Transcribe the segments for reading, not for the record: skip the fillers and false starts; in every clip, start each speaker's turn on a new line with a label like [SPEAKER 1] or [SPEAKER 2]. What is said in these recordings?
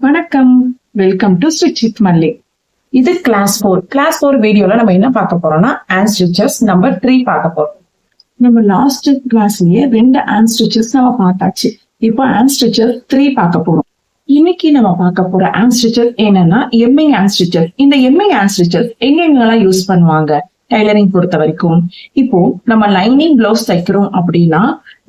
[SPEAKER 1] வணக்கம், welcome to stitch with மல்லி. இது கிளாஸ் 4 வீடியோல நம்ம என்ன பார்க்க போறோம்னா ஹேண்ட் ஸ்டிச்சஸ் நம்பர் 3 பார்க்க போறோம். நம்ம லாஸ்ட் கிளாஸ்லயே 2 ஹேண்ட் ஸ்டிச்சஸ் நம்ம பார்த்தாச்சு. இப்போ ஹேண்ட் ஸ்டிச்சஸ் 3 பார்க்க போறோம். இன்னைக்கு நம்ம பார்க்க போற ஹேண்ட் ஸ்டிச்சஸ் என்னன்னா எம்மிங் ஹேண்ட் ஸ்டிச்சஸ். இந்த எம்மிங் ஹேண்ட் ஸ்டிச்சஸ் எங்கெங்கெல்லாம் யூஸ் பண்ணுவாங்க டைலரிங் பொறுத்த வரைக்கும்? இப்போ நம்ம லைனிங் பிளவுஸ் தைக்கிறோம் அப்படின்னா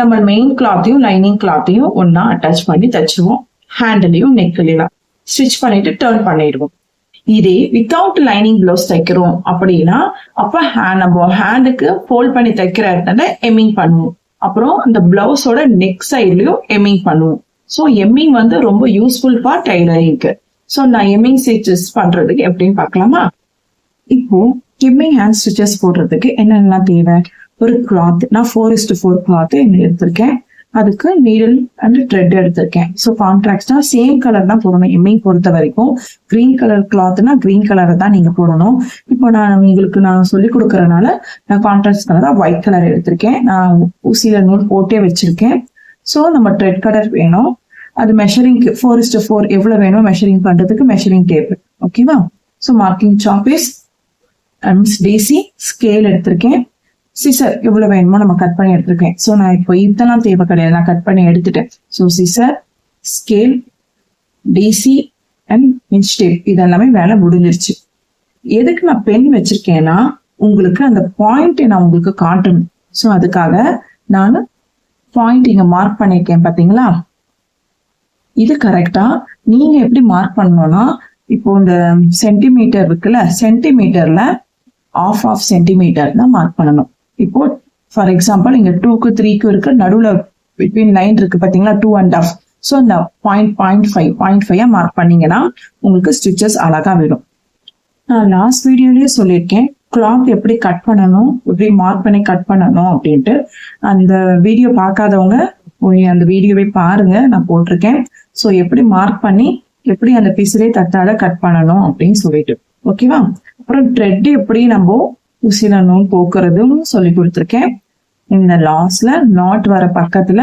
[SPEAKER 1] நம்ம மெயின் கிளாத்தையும் லைனிங் கிளாத்தையும் ஒன்னா அட்டாச் பண்ணி தைச்சிருவோம். ஹேண்ட்லயும் நெக்லையும் ஸ்டிச் பண்ணிட்டு டர்ன் பண்ணிடுவோம். இதே வித்தவுட் லைனிங் பிளவுஸ் தைக்கிறோம் அப்படின்னா அப்ப நம்ம ஹேண்டுக்கு ஃபோல்ட் பண்ணி தைக்கிற இடத்துல எம்மிங் பண்ணுவோம். அப்புறம் அந்த பிளவுஸோட நெக் சைட்லயும் எம்மிங் பண்ணுவோம். ஸோ எம்மிங் வந்து ரொம்ப யூஸ்ஃபுல் ஃபார் டைலரிங்க்கு. ஸோ நான் எம்மிங் ஸ்டிச்சஸ் பண்றதுக்கு எப்படின்னு பார்க்கலாமா? இப்போ எம்மிங் ஹேண்ட் ஸ்டிச்சஸ் போடுறதுக்கு என்னென்னலாம் தேவை? ஒரு கிளாத், நான் 4:4 கிளாத் எடுத்திருக்கேன். அதுக்கு நீடில் அண்ட் த்ரெட் எடுத்திருக்கேன். ஸோ கான்ட்ராக்டா சேம் கலர் தான் போடணும். எம்மிங் பொறுத்த வரைக்கும் கிரீன் கலர் கிளாத்னா கிரீன் கலரை தான் நீங்க போடணும். இப்போ நான் சொல்லி கொடுக்கறதுனால நான் கான்ட்ராஸ்ட் கலரா ஒயிட் கலர் எடுத்திருக்கேன். நான் ஊசியில நூல் போட்டே வச்சிருக்கேன். ஸோ நம்ம த்ரெட் கலர் வேணும். அது மெஷரிங்க்கு 4:4 எவ்வளவு வேணும் மெஷரிங் பண்றதுக்கு மெஷரிங் டேப். ஓகேவா? So marking chalk piece, DC, scale எடுத்திருக்கேன். சிசர் எவ்வளவு வேணுமோ நம்ம கட் பண்ணி எடுத்திருக்கேன். ஸோ நான் இப்போ இதெல்லாம் தேவை கிடையாது, நான் கட் பண்ணி எடுத்துட்டேன். So scissor, scale, DC and inch tape இதெல்லாமே வேலை முடிஞ்சிருச்சு. எதுக்கு நான் பென் வச்சிருக்கேன்னா உங்களுக்கு அந்த பாயிண்ட் நான் உங்களுக்கு காட்டணும். ஸோ அதுக்காக நான் பாயிண்ட் இங்க மார்க் பண்ணிருக்கேன். பாத்தீங்களா? இது கரெக்டா நீங்க எப்படி மார்க் பண்ணணும்னா இப்போ இந்த சென்டிமீட்டர் இருக்குல்ல, சென்டிமீட்டர்ல ஆஃப் சென்டிமீட்டர் தான் மார்க் பண்ணணும். இப்போ ஃபார் எக்ஸாம்பிள் இங்க 2க்கு 3க்கு இருக்கு, நடுவுல பிட்வீன் லைன் இருக்கு பாத்தீங்களா, 2.5. ஸோ இந்த 0.5 மார்க் பண்ணீங்கன்னா உங்களுக்கு ஸ்டிச்சஸ் அழகா விடும். நான் லாஸ்ட் வீடியோலயே சொல்லியிருக்கேன் கிளாத் எப்படி கட் பண்ணணும், எப்படி மார்க் பண்ணி கட் பண்ணணும் அப்படின்ட்டு. அந்த வீடியோ பார்க்காதவங்க அந்த வீடியோவை பாருங்க, நான் போட்டிருக்கேன். ஸோ எப்படி மார்க் பண்ணி எப்படி அந்த பிசிலே தட்டால கட் பண்ணணும் அப்படின்னு சொல்லிட்டு. ஓகேவா? அப்புறம் த்ரெட் எப்படி நம்ம ஊசியில நூல் போக்குறதும் சொல்லி கொடுத்துருக்கேன். இந்த லாஸ்ட்ல நாட் வர பக்கத்துல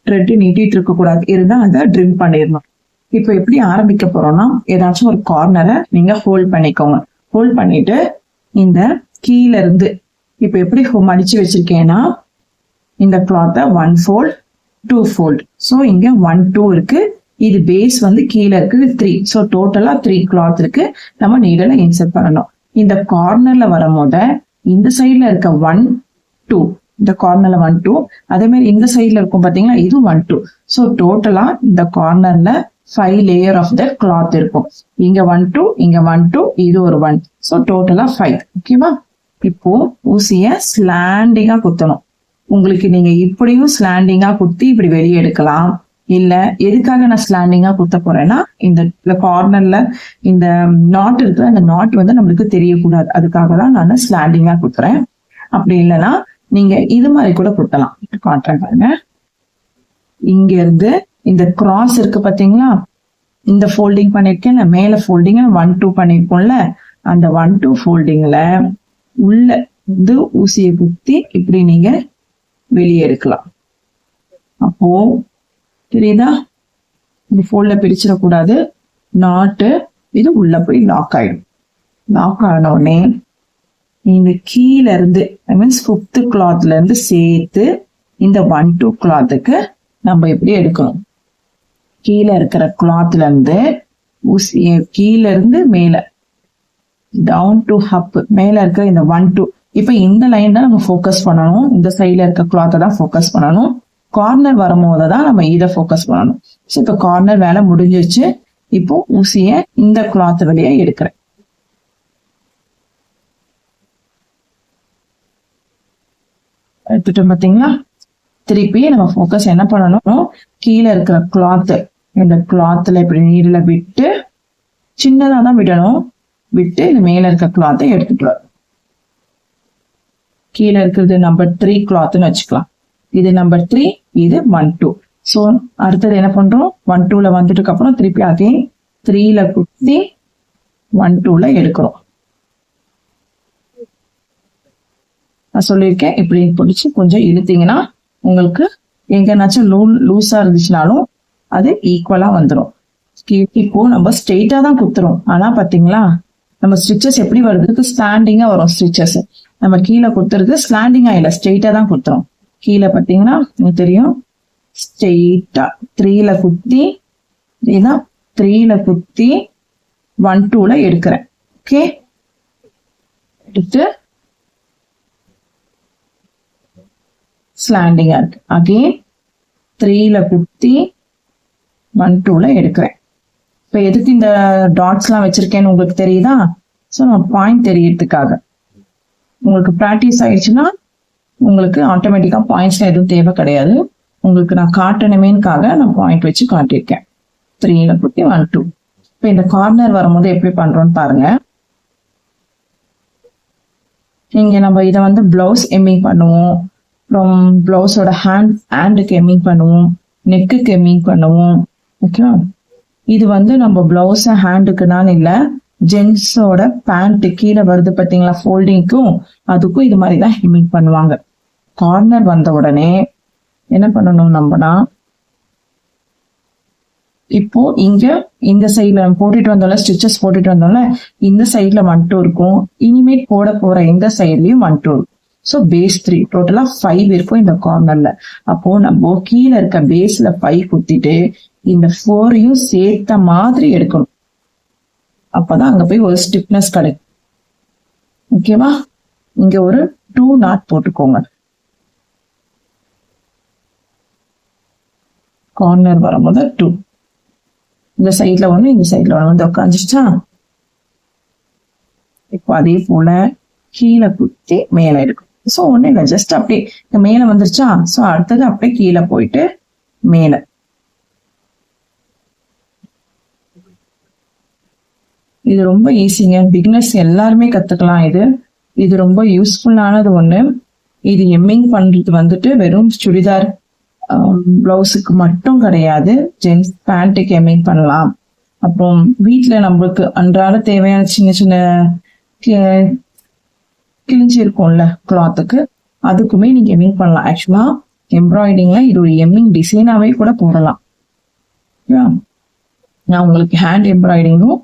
[SPEAKER 1] த்ரெட் நீட்டிட்டு இருக்க கூடாது, இருந்தா அதை ட்ரிம் பண்ணிடணும். இப்போ எப்படி ஆரம்பிக்க போறோம்னா ஏதாச்சும் ஒரு கார்னரை நீங்க ஹோல்ட் பண்ணிக்கோங்க. ஹோல்ட் பண்ணிட்டு இந்த கீழ இருந்து இப்ப எப்படி மடிச்சு வச்சிருக்கேன்னா இந்த கிளாத்தை 1 fold 2 fold. ஸோ இங்க 1 2 இருக்கு. இது பேஸ் வந்து கீழே இருக்கு 3. ஸோ டோட்டலா 3 கிளாத் இருக்கு. நம்ம நீடல இன்சர்ட் பண்ணணும். இந்த கார்னர்ல வரும்போது இந்த சைட்ல இருக்க 1 2, இந்த கார்னர்ல 1 2, அதே மாதிரி இந்த சைட்ல இருக்கும் பாத்தீங்களா, இது 1 2. ஸோ டோட்டலா இந்த கார்னர்ல 5 லேயர் ஆஃப் த கிளாத் இருக்கும். இங்க 1 2, இங்க 1 2, இது ஒரு 1. ஸோ டோட்டலா 5. ஓகேவா? இப்போ ஊசிய ஸ்லாண்டிங்கா குத்தணும். உங்களுக்கு நீங்க இப்படியும் ஸ்லாண்டிங்கா குத்தி இப்படி வெளியே எடுக்கலாம். இல்ல எதுக்காக நான் ஸ்லாண்டிங்கா குத்த போறேன்னா இந்த கார்னர்ல இந்த நாட் இருக்கு, அந்த நாட் வந்து நம்மளுக்கு தெரியக்கூடாது, அதுக்காக தான் நான் ஸ்லாண்டிங்கா குத்துறேன். அப்படி இல்லைன்னா நீங்க இது மாதிரி கூட குத்தலாம். காட்டுறேன் பாருங்க. இங்க இருந்து இந்த கிராஸ் இருக்கு பாத்தீங்களா, இந்த ஃபோல்டிங் பண்ணிருக்கேன், மேல ஃபோல்டிங் 1 2 பண்ணிருக்கோம்ல, அந்த 1 2 ஃபோல்டிங்ல உள்ள வந்து ஊசியை குத்தி இப்படி நீங்க வெளியே எடுக்கலாம். அப்போ தெரியுதா? இந்த ஃபோல்ட்ல பிரிச்சிடக்கூடாது. நாட்டு இது உள்ள போய் லாக் ஆயிடும். லாக் ஆன உடனே இந்த கீழ இருந்து மீன்ஸ் 5th கிளாத்ல இருந்து சேர்த்து இந்த 1 2 கிளாத்துக்கு நம்ம எப்படி எடுக்கணும்? கீழே இருக்கிற கிளாத்ல இருந்து கீழ இருந்து மேல டவுன் டு அப், மேல இருக்கிற இந்த 1 2. இப்ப இந்த லைன் தான் நம்ம ஃபோக்கஸ் பண்ணணும். இந்த சைட்ல இருக்க கிளாத்தை தான் ஃபோக்கஸ் பண்ணணும். கார்னர் வரும்போது தான் நம்ம இதை ஃபோக்கஸ் பண்ணணும். ஸோ இப்போ கார்னர் வேலை முடிஞ்சிருச்சு. இப்போ ஊசிய இந்த கிளாத் வழியா எடுக்கிறேன். எடுத்துட்டோம் பாத்தீங்களா? திருப்பி நம்ம ஃபோக்கஸ் என்ன பண்ணணும், கீழே இருக்கிற கிளாத், இந்த கிளாத்ல இப்படி நீர்ல விட்டு சின்னதா தான் விடணும், விட்டு இந்த மேல இருக்க கிளாத்தை எடுத்துட்டு வரும். கீழே இருக்கிறது நம்பர் 3 கிளாத்னு வச்சுக்கலாம். இது நம்பர் 3, இது 1 2. ஸோ அடுத்தது என்ன பண்றோம், 1 2ல வந்துட்டு அப்புறம் திருப்பி அதே 3ல குத்தி 1 2ல எடுக்கிறோம். நான் சொல்லியிருக்கேன் இப்படி பிடிச்சி கொஞ்சம் இழுத்தீங்கன்னா உங்களுக்கு எங்கனாச்சும் லூஸா இருந்துச்சுனாலும் அது ஈக்குவலா வந்துடும். இப்போ நம்ம ஸ்ட்ரெயிட்டா தான் குத்துறோம். ஆனா பாத்தீங்களா நம்ம ஸ்டிச்சஸ் எப்படி வருது, ஸ்லாண்டிங்கா வரும் ஸ்டிச்சஸ். நம்ம கீழே குத்துறது ஸ்லாண்டிங்கா இல்ல, ஸ்ட்ரெயிட்டா தான் குத்துறோம். கீழே பாத்தீங்கன்னா உங்களுக்கு தெரியும், ஸ்ட்ரெயிட்டா 3ல குத்தி, இதான் 3ல குத்தி 1 2ல எடுக்கிறேன். ஓகே, எடுத்து ஸ்லாண்டிங்கா இருக்கு. அகைன் 3ல குத்தி 1 2ல எடுக்கிறேன். இப்போ எதுக்கு இந்த டாட்ஸ் எல்லாம் வச்சிருக்கேன்னு உங்களுக்கு தெரியுதா? ஸோ நான் பாயிண்ட் தெரியறதுக்காக. உங்களுக்கு ப்ராக்டிஸ் ஆயிடுச்சுன்னா உங்களுக்கு ஆட்டோமேட்டிக்கா பாயிண்ட்ஸ் எதுவும் தேவை கிடையாது. உங்களுக்கு நான் காட்டணுமேனுக்காக நான் பாயிண்ட் வச்சு காட்டியிருக்கேன். 3ல குத்தி 1 2. இப்போ இந்த கார்னர் வரும்போது எப்படி பண்றோம்னு பாருங்க. இங்க நம்ம இதை வந்து பிளவுஸ் எம்மிங் பண்ணுவோம், அப்புறம் பிளவுஸோட ஹேண்டுக்கு எம்மிங் பண்ணுவோம், நெக்குக்கு எம்மிங் பண்ணுவோம். ஓகேவா? இது வந்து நம்ம பிளவுஸ் ஹேண்டுக்குனான்னு இல்லை, ஜென்ஸோட பேண்ட் கீழே வருது பார்த்தீங்களா ஃபோல்டிங்க்கும், அதுக்கும் இது மாதிரி தான் ஹெம்மிங் பண்ணுவாங்க. கார்னர் வந்த உடனே என்ன பண்ணணும் நம்மனா, இப்போ இங்க இந்த சைட்ல நம்ம போட்டுட்டு வந்தோம்ல, ஸ்டிச்சஸ் போட்டுட்டு வந்தோம்ல, இந்த சைட்ல 1 2 இருக்கும். இனிமேட் போட போற இந்த சைட்லயும் 1 2 இருக்கும். ஸோ பேஸ் 3 டோட்டலா 5 இருக்கும் இந்த கார்னர்ல. அப்போ நம்ம கீழே இருக்க பேஸ்ல 5 குத்திட்டு இந்த 4யும் சேர்த்த மாதிரி எடுக்கணும். அப்பதான் அங்க போய் ஒரு ஸ்டிப்னஸ் கிடைக்கும். ஓகேவா? இங்க ஒரு 2 நாட் போட்டுக்கோங்க. கார்னர் வரும்போது 2, இந்த சைட்ல ஒண்ணு, இந்த சைட்ல ஒண்ணு வந்து உட்காந்துச்சா. இப்போ அதே போல கீழே குத்தி மேல எடுக்கும். ஸோ ஒண்ணு இல்லை, ஜஸ்ட் அப்படியே மேல வந்துருச்சா. ஸோ அடுத்தது அப்படியே கீழே போயிட்டு மேல. இது ரொம்ப ஈஸிங்க, பிகினர்ஸ் எல்லாருமே கத்துக்கலாம். இது ரொம்ப யூஸ்ஃபுல்லானது ஒண்ணு. இது எம்மிங் பண்றது வந்துட்டு வெறும் சுடிதார் பிளவுஸுக்கு மட்டும் கிடையாது, ஜென்ஸ் பேண்ட்டுக்கு எம்மிங் பண்ணலாம். அப்புறம் வீட்டுல நம்மளுக்கு அன்றாட தேவையான சின்ன சின்ன கிழிஞ்சி இருக்கும்ல கிளாத்துக்கு, அதுக்குமே நீங்க எம்மிங் பண்ணலாம். ஆக்சுவலா எம்ப்ராய்டிங்ல இது ஒரு எம்மிங் டிசைனாவே கூட போடலாம். நான் உங்களுக்கு ஹேண்ட் எம்ப்ராய்டிங்கும்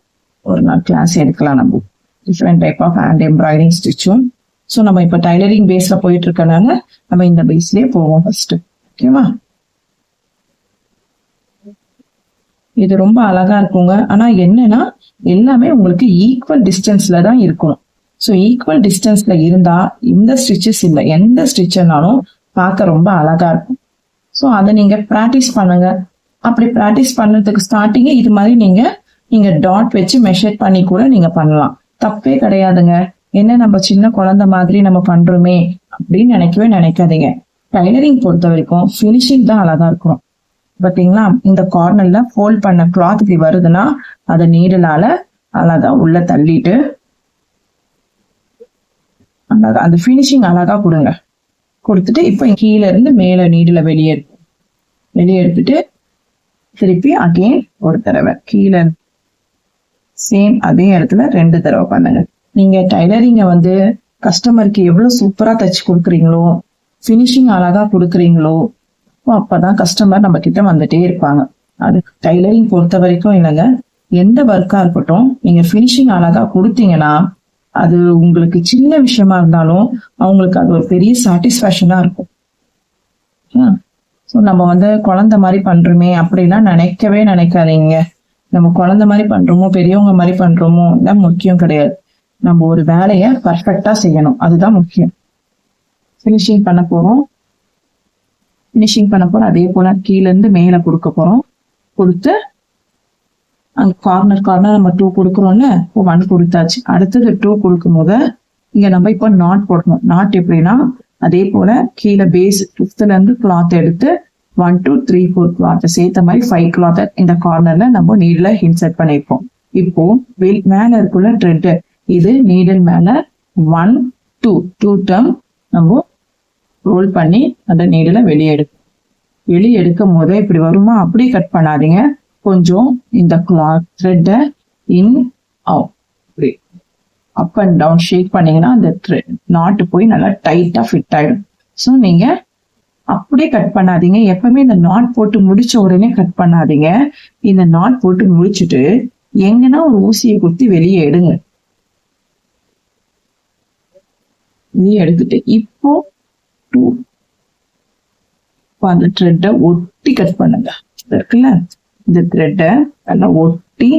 [SPEAKER 1] ஒரு நாள் கிளாஸ் எடுக்கலாம். நம்ம different type of hand embroidering ஸ்டிச்சும். ஸோ நம்ம இப்போ டைலரிங் பேஸ்ல போயிட்டு இருக்கனால நம்ம இந்த பேஸ்லயே போவோம் ஃபர்ஸ்ட். ஓகேவா? இது ரொம்ப அழகா இருக்குங்க. ஆனா என்னன்னா எல்லாமே உங்களுக்கு ஈக்குவல் டிஸ்டன்ஸ்ல தான் இருக்கணும். ஸோ ஈக்குவல் டிஸ்டன்ஸ்ல இருந்தா இந்த ஸ்டிச்சஸ் இல்லை, எந்த ஸ்டிச்னாலும் பார்க்க ரொம்ப அழகா இருக்கும். ஸோ அதை நீங்க ப்ராக்டிஸ் பண்ணுங்க. அப்படி ப்ராக்டிஸ் பண்ணதுக்கு ஸ்டார்டிங் இது மாதிரி நீங்க டாட் வச்சு மெஷர் பண்ணி கூட நீங்க பண்ணலாம், தப்பே கிடையாதுங்க. என்ன நம்ம சின்ன குழந்தை மாதிரி நம்ம பண்றோமே அப்படின்னு நினைக்கவே நினைக்காதீங்க. டைலரிங் பொறுத்த வரைக்கும் ஃபினிஷிங் தான் அழகா இருக்கும். பாத்தீங்களா, இந்த கார்னர்ல ஃபோல்ட் பண்ண கிளாத் இப்படி வருதுன்னா அதை நீடலால அழகா உள்ள தள்ளிட்டு அழகா அந்த ஃபினிஷிங் அழகா கொடுங்க. கொடுத்துட்டு இப்போ கீழே இருந்து மேல நீடல வெளியே எடுத்துட்டு திருப்பி அகைன் ஒரு தடவை கீழே சேம் அதே இடத்துல 2 தடவை பண்ணுங்க. நீங்க டைலரிங்க வந்து கஸ்டமருக்கு எவ்வளவு சூப்பரா தச்சு கொடுக்குறீங்களோ, ஃபினிஷிங் அழகா கொடுக்குறீங்களோ, அப்பதான் கஸ்டமர் நம்ம கிட்ட வந்துட்டே இருப்பாங்க. அது டைலரிங் பொறுத்த வரைக்கும் இல்லைங்க, எந்த ஒர்க்கா இருக்கட்டும், நீங்க ஃபினிஷிங் அழகா கொடுத்தீங்கன்னா அது உங்களுக்கு சின்ன விஷயமா இருந்தாலும் அவங்களுக்கு அது ஒரு பெரிய சாட்டிஸ்ஃபேக்ஷனா இருக்கும். ஸோ நம்ம வந்து குழந்தை மாதிரி பண்றோமே அப்படிலாம் நினைக்கவே நினைக்காதீங்க. நம்ம குழந்தை மாதிரி பண்றோமோ பெரியவங்க மாதிரி பண்றோமோ எல்லாம் முக்கியம் கிடையாது. நம்ம ஒரு வேலையை பர்ஃபெக்டா செய்யணும், அதுதான் முக்கியம். ஃபினிஷிங் பண்ண போறோம். அதே போல கீழே இருந்து மேல கொடுக்க போறோம். கொடுத்து அங்க கார்னர் நம்ம 2 கொடுக்குறோம்ல, 1 கொடுத்தாச்சு. அடுத்தது 2 கொடுக்கும் போது இங்க நம்ம இப்போ நாட் போடணும். நாட் எப்படின்னா அதே போல கீழே பேஸ் 5th இருந்து கிளாத் எடுத்து 1 2 3 4 கிளாத் சேர்த்த மாதிரி 5 கிளாத் இந்த கார்னர்ல நம்ம நீடில் இன்சர்ட் பண்ணிருப்போம். இப்போ மேல இருக்குள்ள த்ரெட், இது நீடில் மேல 1 2 டேர்ம் நம்ம ரோல் பண்ணி அந்த நீடில வெளியே எடுக்கும் போது இப்படி வருமா, அப்படியே கட் பண்ணாதீங்க. கொஞ்சம் இந்த கிளாத் த்ரெட்டை in out up and down shake பண்ணீங்கன்னா அந்த நாட்டு போய் நல்லா டைட்டா ஃபிட் ஆயிடும். ஸோ நீங்க அப்படியே கட் பண்ணாதீங்க. எப்பவுமே இந்த நாட் போட்டு முடிச்ச உடனே கட் பண்ணாதீங்க. இந்த நாட் போட்டு முடிச்சுட்டு எங்கன்னா ஒரு ஊசியை குத்தி வெளியே எடுங்க. வெளியே எடுத்துட்டு இப்போ அந்த த்ரெட்டை ஒட்டி கட் பண்ணுங்க. இருக்குல்ல, இந்த த்ரெட்டை நல்லா ஒட்டி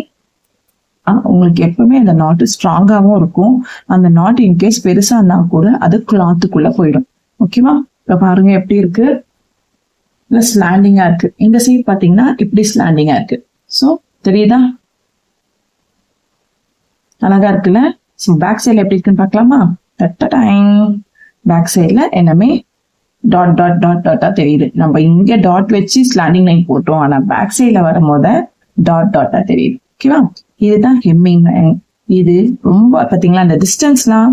[SPEAKER 1] உங்களுக்கு எப்பவுமே அந்த நாட்டு ஸ்ட்ராங்காகவும் இருக்கும். அந்த நாட் இன்கேஸ் பெருசா இருந்தா கூட அது கிளாத்துக்குள்ள போயிடும். ஓகேவா? இப்ப பாருங்க எப்படி இருக்கு. ஸ்லாண்டிங்கா இருக்கு. இந்த சைடு பாத்தீங்கன்னா இப்படி ஸ்லாண்டிங்கா இருக்கு. சோ தெரியுதா? அழகா இருக்குல்ல? சோ பேக் சைட்ல எப்படி இருக்குன்னு பாக்கலாமா? பேக் சைட்ல எல்லாமே டாட் டாட் டாட் டாட்டா தெரியுது. நம்ம இங்க டாட் வச்சு ஸ்லாண்டிங் லைன் போட்டோம். ஆனா பேக் சைட்ல வரும்போது டாட் டாட்டா தெரியுது. ஓகேவா? இதுதான் ஹெம்மிங். இது ரொம்ப பாத்தீங்களா, இந்த டிஸ்டன்ஸ்லாம்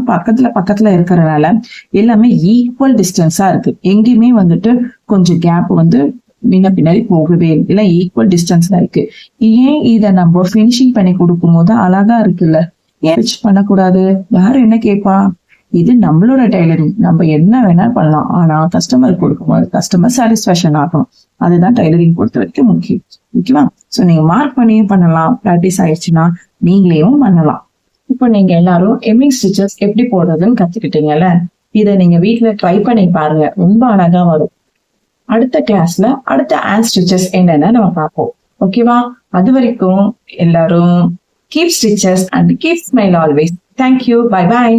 [SPEAKER 1] பக்கத்துல இருக்கிறதுனால எல்லாமே ஈக்குவல் டிஸ்டன்ஸா இருக்கு. எங்கேயுமே வந்துட்டு கொஞ்சம் கேப் வந்து பின்னாடி போகவே இல்லை, ஈக்குவல் டிஸ்டன்ஸ்ல இருக்கு. ஏன் இதை நம்ம பினிஷிங் பண்ணி கொடுக்கும் போது அழகா இருக்குல்ல, ஏன் பண்ணக்கூடாது? யாரும் என்ன கேட்பா? இது நம்மளோட டைலரிங், நம்ம என்ன வேணா பண்ணலாம். ஆனா கஸ்டமர் கொடுக்கும்போது கஸ்டமர் சாட்டிஸ்பேக்ஷன் ஆகணும். அதுதான் டைலரிங் பொறுத்த வரைக்கும் முக்கியம். ஓகேவா? சோ நீங்க மார்க் பண்ணியும் பண்ணலாம், ப்ராக்டிஸ் ஆயிடுச்சுன்னா நீங்களேவும் பண்ணலாம். இப்போ நீங்க எல்லாரும் எம்மிங் ஸ்டிச்சஸ் எப்படி போடுறதுன்னு கத்துக்கிட்டீங்கல்ல, இதை நீங்க வீட்டுல ட்ரை பண்ணி பாருங்க, ரொம்ப அழகா வரும். அடுத்த கிளாஸ்ல அடுத்த ஹேண்ட் ஸ்டிச்சஸ் என்னன்னு நம்ம பார்ப்போம். ஓகேவா? அது வரைக்கும் எல்லாரும் keep stitches and keep smile always. Thank you. Bye bye.